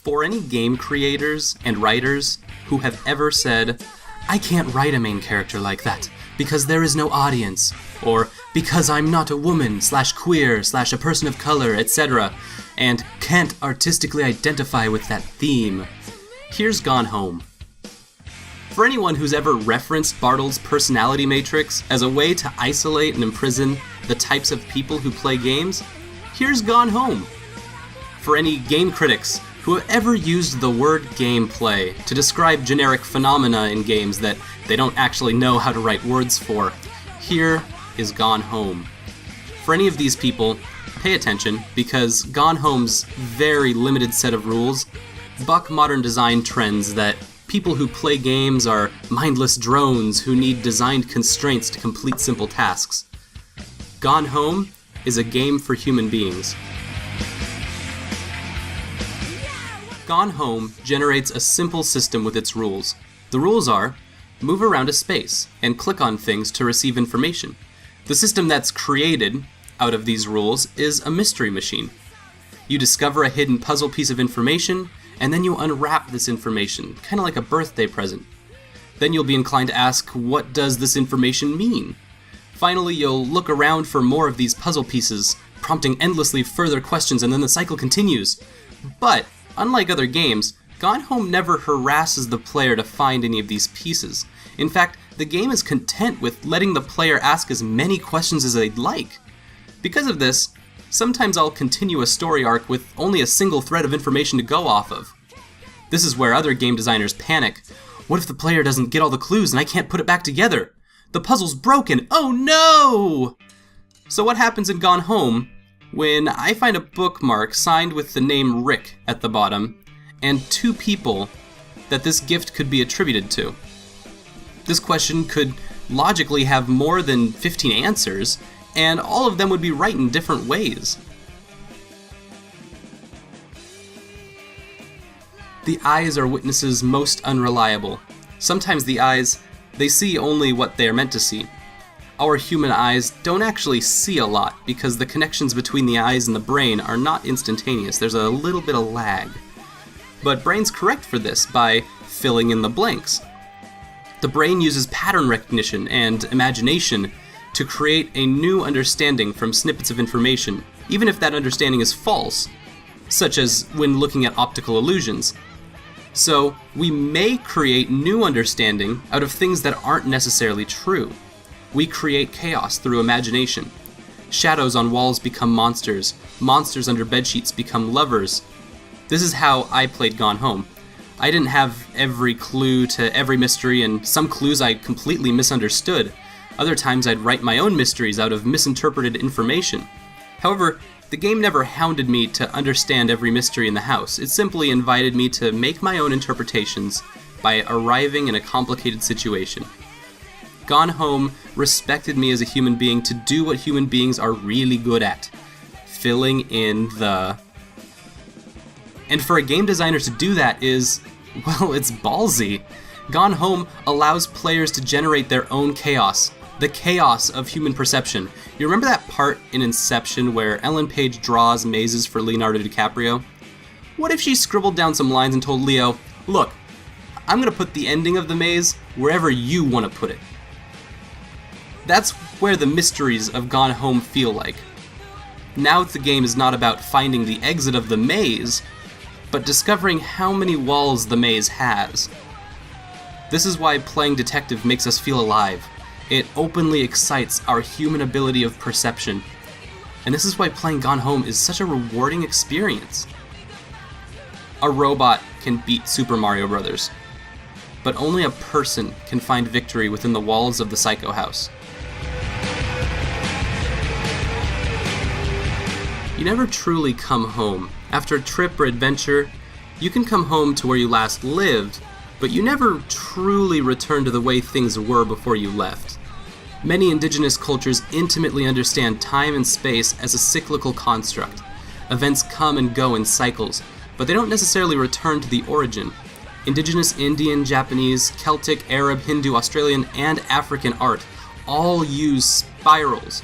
For any game creators and writers who have ever said, "I can't write a main character like that because there is no audience," or "because I'm not a woman / queer / a person of color, etc., and can't artistically identify with that theme," here's Gone Home. For anyone who's ever referenced Bartle's personality matrix as a way to isolate and imprison the types of people who play games, here's Gone Home. For any game critics who have ever used the word gameplay to describe generic phenomena in games that they don't actually know how to write words for, here is Gone Home. For any of these people, pay attention, because Gone Home's very limited set of rules buck modern design trends that people who play games are mindless drones who need designed constraints to complete simple tasks. Gone Home is a game for human beings. Gone Home generates a simple system with its rules. The rules are, move around a space and click on things to receive information. The system that's created out of these rules is a mystery machine. You discover a hidden puzzle piece of information, and then you unwrap this information, kind of like a birthday present. Then you'll be inclined to ask, what does this information mean? Finally, you'll look around for more of these puzzle pieces, prompting endlessly further questions, and then the cycle continues. But unlike other games, Gone Home never harasses the player to find any of these pieces. In fact, the game is content with letting the player ask as many questions as they'd like. Because of this, sometimes I'll continue a story arc with only a single thread of information to go off of. This is where other game designers panic. What if the player doesn't get all the clues and I can't put it back together? The puzzle's broken! Oh no! So what happens in Gone Home when I find a bookmark signed with the name Rick at the bottom, and 2 people that this gift could be attributed to? This question could logically have more than 15 answers, and all of them would be right in different ways. The eyes are witnesses most unreliable. Sometimes the eyes, they see only what they are meant to see. Our human eyes don't actually see a lot because the connections between the eyes and the brain are not instantaneous. There's a little bit of lag. But brains correct for this by filling in the blanks. The brain uses pattern recognition and imagination to create a new understanding from snippets of information, even if that understanding is false, such as when looking at optical illusions. So, we may create new understanding out of things that aren't necessarily true. We create chaos through imagination. Shadows on walls become monsters. Monsters under bedsheets become lovers. This is how I played Gone Home. I didn't have every clue to every mystery, and some clues I completely misunderstood. Other times I'd write my own mysteries out of misinterpreted information. However, the game never hounded me to understand every mystery in the house. It simply invited me to make my own interpretations by arriving in a complicated situation. Gone Home respected me as a human being to do what human beings are really good at. Filling in the... And for a game designer to do that is, well, it's ballsy. Gone Home allows players to generate their own chaos. The chaos of human perception. You remember that part in Inception where Ellen Page draws mazes for Leonardo DiCaprio? What if she scribbled down some lines and told Leo, "Look, I'm gonna put the ending of the maze wherever you want to put it"? That's where the mysteries of Gone Home feel like. Now the game is not about finding the exit of the maze, but discovering how many walls the maze has. This is why playing detective makes us feel alive. It openly excites our human ability of perception. And this is why playing Gone Home is such a rewarding experience. A robot can beat Super Mario Bros., but only a person can find victory within the walls of the Psycho House. You never truly come home. After a trip or adventure, you can come home to where you last lived, but you never truly return to the way things were before you left. Many indigenous cultures intimately understand time and space as a cyclical construct. Events come and go in cycles, but they don't necessarily return to the origin. Indigenous Indian, Japanese, Celtic, Arab, Hindu, Australian, and African art all use spirals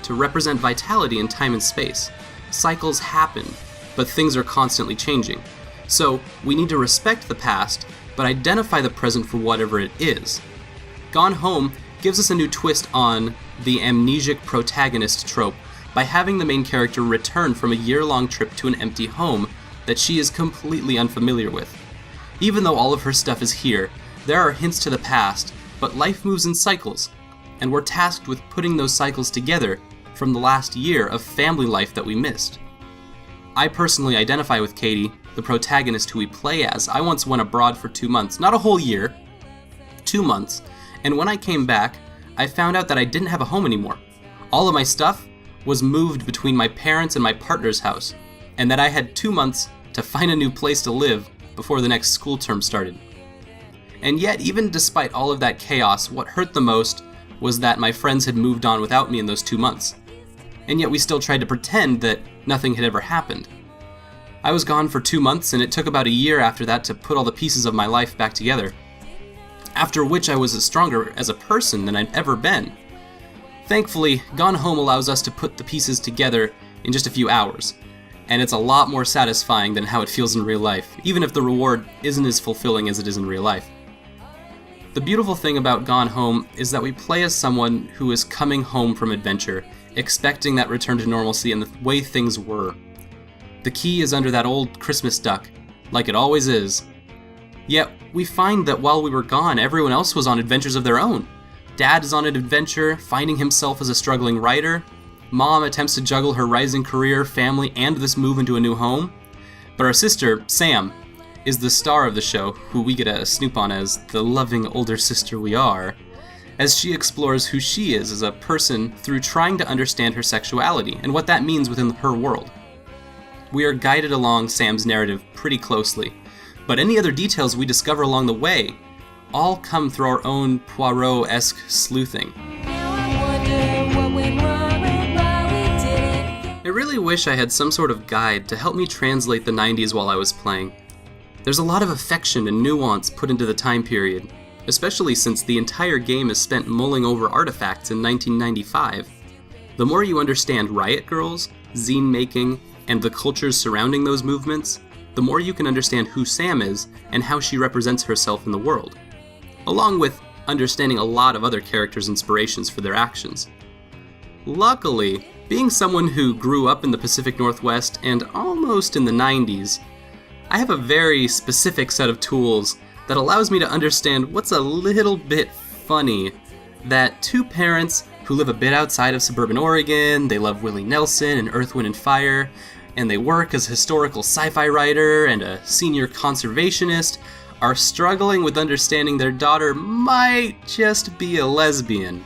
to represent vitality in time and space. Cycles happen, but things are constantly changing. So, we need to respect the past, but identify the present for whatever it is. Gone Home gives us a new twist on the amnesic protagonist trope by having the main character return from a year-long trip to an empty home that she is completely unfamiliar with. Even though all of her stuff is here, there are hints to the past, but life moves in cycles, and we're tasked with putting those cycles together from the last year of family life that we missed. I personally identify with Katie, the protagonist who we play as. I once went abroad for 2 months, not a whole year, 2 months, and when I came back, I found out that I didn't have a home anymore. All of my stuff was moved between my parents and my partner's house, and that I had 2 months to find a new place to live before the next school term started. And yet, even despite all of that chaos, what hurt the most was that my friends had moved on without me in those 2 months. And yet we still tried to pretend that nothing had ever happened. I was gone for 2 months, and it took about a year after that to put all the pieces of my life back together. After which I was as stronger as a person than I'd ever been. Thankfully, Gone Home allows us to put the pieces together in just a few hours, and it's a lot more satisfying than how it feels in real life, even if the reward isn't as fulfilling as it is in real life. The beautiful thing about Gone Home is that we play as someone who is coming home from adventure, expecting that return to normalcy and the way things were. The key is under that old Christmas duck, like it always is. Yet, we find that while we were gone, everyone else was on adventures of their own. Dad is on an adventure, finding himself as a struggling writer. Mom attempts to juggle her rising career, family, and this move into a new home. But our sister, Sam, is the star of the show, who we get a snoop on as the loving older sister we are, as she explores who she is as a person through trying to understand her sexuality and what that means within her world. We are guided along Sam's narrative pretty closely, but any other details we discover along the way all come through our own Poirot-esque sleuthing. I really wish I had some sort of guide to help me translate the 90s while I was playing. There's a lot of affection and nuance put into the time period, especially since the entire game is spent mulling over artifacts in 1995. The more you understand Riot Girls, zine making, and the cultures surrounding those movements, the more you can understand who Sam is and how she represents herself in the world, along with understanding a lot of other characters' inspirations for their actions. Luckily, being someone who grew up in the Pacific Northwest and almost in the 90s, I have a very specific set of tools that allows me to understand what's a little bit funny, that two parents who live a bit outside of suburban Oregon, they love Willie Nelson and Earth, Wind & Fire, and they work as a historical sci-fi writer and a senior conservationist, are struggling with understanding their daughter might just be a lesbian.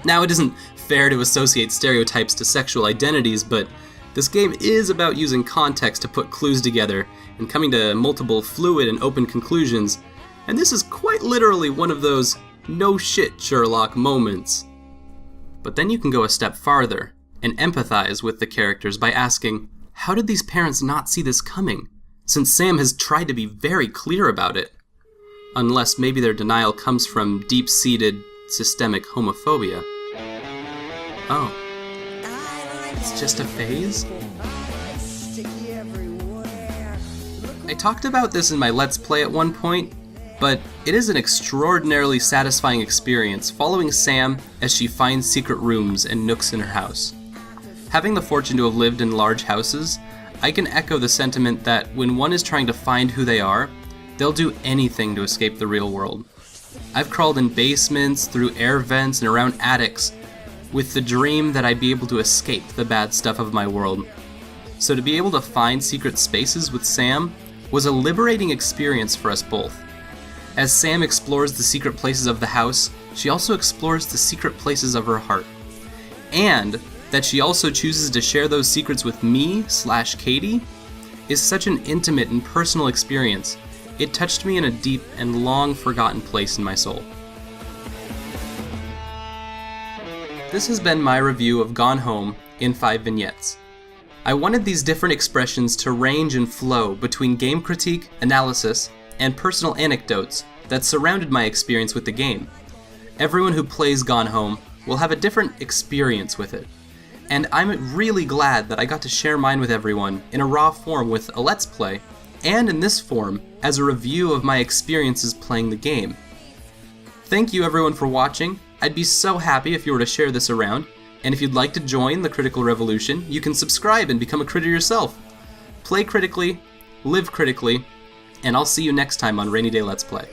Now, it isn't fair to associate stereotypes to sexual identities, but this game is about using context to put clues together and coming to multiple fluid and open conclusions, and this is quite literally one of those no shit Sherlock moments. But then you can go a step farther and empathize with the characters by asking, how did these parents not see this coming, since Sam has tried to be very clear about it? Unless maybe their denial comes from deep-seated systemic homophobia. Oh. It's just a phase? I talked about this in my Let's Play at one point, but it is an extraordinarily satisfying experience following Sam as she finds secret rooms and nooks in her house. Having the fortune to have lived in large houses, I can echo the sentiment that when one is trying to find who they are, they'll do anything to escape the real world. I've crawled in basements, through air vents, and around attics, with the dream that I'd be able to escape the bad stuff of my world. So to be able to find secret spaces with Sam was a liberating experience for us both. As Sam explores the secret places of the house, she also explores the secret places of her heart. And that she also chooses to share those secrets with me/Katie is such an intimate and personal experience. It touched me in a deep and long forgotten place in my soul. This has been my review of Gone Home in 5 vignettes. I wanted these different expressions to range and flow between game critique, analysis, and personal anecdotes that surrounded my experience with the game. Everyone who plays Gone Home will have a different experience with it, and I'm really glad that I got to share mine with everyone in a raw form with a Let's Play, and in this form as a review of my experiences playing the game. Thank you everyone for watching. I'd be so happy if you were to share this around, and if you'd like to join the critical revolution, you can subscribe and become a critter yourself. Play critically, live critically, and I'll see you next time on Rainy Day Let's Play.